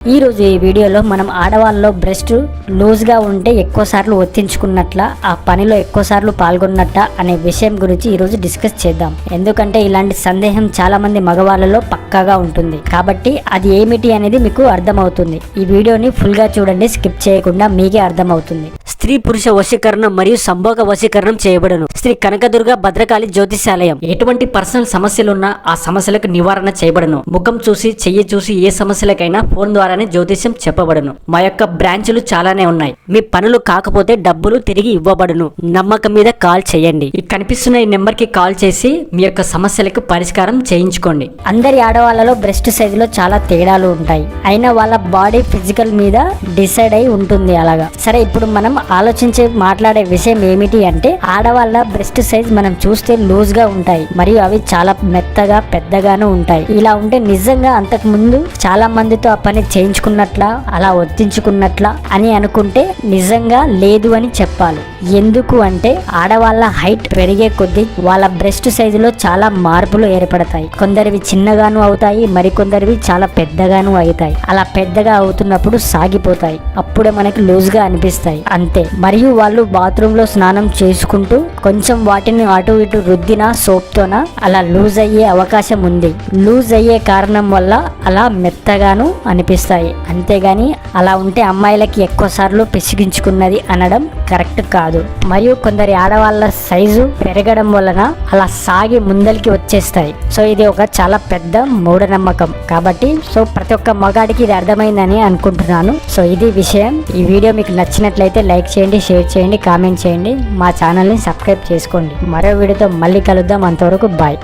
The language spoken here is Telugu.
ఈ రోజు ఈ వీడియోలో మనం ఆడవాళ్ళలో బ్రెస్ట్ లూజ్ గా ఉంటే ఎక్కువ సార్లు ఒత్తించుకున్నట్ల ఆ పనిలో ఎక్కువ సార్లు పాల్గొన్నట్ట అనే విషయం గురించి ఈ రోజు డిస్కస్ చేద్దాం. ఎందుకంటే ఇలాంటి సందేహం చాలా మంది మగవాళ్ళలో పక్కాగా ఉంటుంది, కాబట్టి అది ఏమిటి అనేది మీకు అర్థమవుతుంది. ఈ వీడియోని ఫుల్ గా చూడండి, స్కిప్ చేయకుండా మీకే అర్థమవుతుంది. స్త్రీ పురుష వశీకరణ మరియు సంభోగ వశీకరణం చేయబడను. శ్రీ కనకదుర్గ భద్రకాళి జ్యోతిషాలయం. ఎటువంటి పర్సనల్ సమస్యలున్నా ఆ సమస్యలకు నివారణ చేయబడను. ముఖం చూసి చెయ్యి చూసి ఏ సమస్యలకైనా ఫోన్ ద్వారానే జ్యోతిష్యం చెప్పబడను. మా యొక్క బ్రాంచులు చాలానే ఉన్నాయి. మీ పనులు కాకపోతే డబ్బులు తిరిగి ఇవ్వబడును. నమ్మకం మీద కాల్ చేయండి. ఈ కనిపిస్తున్న ఈ నెంబర్ కి కాల్ చేసి మీ యొక్క సమస్యలకు పరిష్కారం చేయించుకోండి. అందరి ఆడవాళ్ళలో బ్రెస్ట్ సైజ్ లో చాలా తేడాలు ఉంటాయి, అయినా వాళ్ళ బాడీ ఫిజికల్ మీద డిసైడ్ అయి ఉంటుంది. అలాగా సరే, ఇప్పుడు మనం ఆలోచించి మాట్లాడే విషయం ఏమిటి అంటే, ఆడవాళ్ళ బ్రెస్ట్ సైజ్ మనం చూస్తే లూజ్ గా ఉంటాయి మరియు అవి చాలా మెత్తగా పెద్దగాను ఉంటాయి. ఇలా ఉంటే నిజంగా అంతకు ముందు చాలా మందితో ఆ పని చేయించుకున్నట్ల అలా ఒత్తించుకున్నట్ల అని అనుకుంటే నిజంగా లేదు అని చెప్పాలి. ఎందుకు అంటే ఆడవాళ్ళ హైట్ పెరిగే కొద్దీ వాళ్ళ బ్రెస్ట్ సైజులో చాలా మార్పులు ఏర్పడతాయి. కొందరివి చిన్నగాను అవుతాయి, మరికొందరివి చాలా పెద్దగాను అవుతాయి. అలా పెద్దగా అవుతున్నప్పుడు సాగిపోతాయి, అప్పుడే మనకి లూజ్ గా అనిపిస్తాయి అంతే. మరియు వాళ్ళు బాత్రూమ్ లో స్నానం చేసుకుంటూ కొంచెం వాటిని అటు ఇటు రుద్దిన సోప్ తోన అలా లూజ్ అయ్యే అవకాశం ఉంది. లూజ్ అయ్యే కారణం వల్ల అలా మెత్తగాను అనిపిస్తాయి. అంతేగాని అలా ఉంటే అమ్మాయిలకి ఎక్కువ సార్లు పిసిగించుకున్నది అనడం కరెక్ట్ కాదు. మరియు కొందరి ఆడవాళ్ళ సైజు పెరగడం వలన అలా సాగి ముందలికి వచ్చేస్తాయి. సో ఇది ఒక చాలా పెద్ద మూఢనమ్మకం. కాబట్టి ప్రతి ఒక్క మగాడికి ఇది అర్థమైందని అనుకుంటున్నాను. సో ఇది విషయం. ఈ వీడియో మీకు నచ్చినట్లయితే లైక్ చేయండి, షేర్ చేయండి, కామెంట్ చేయండి. మా ఛానల్ని సబ్స్క్రైబ్ చేసుకోండి. మరో వీడియోతో మళ్ళీ కలుద్దాం. అంతవరకు బాయ్.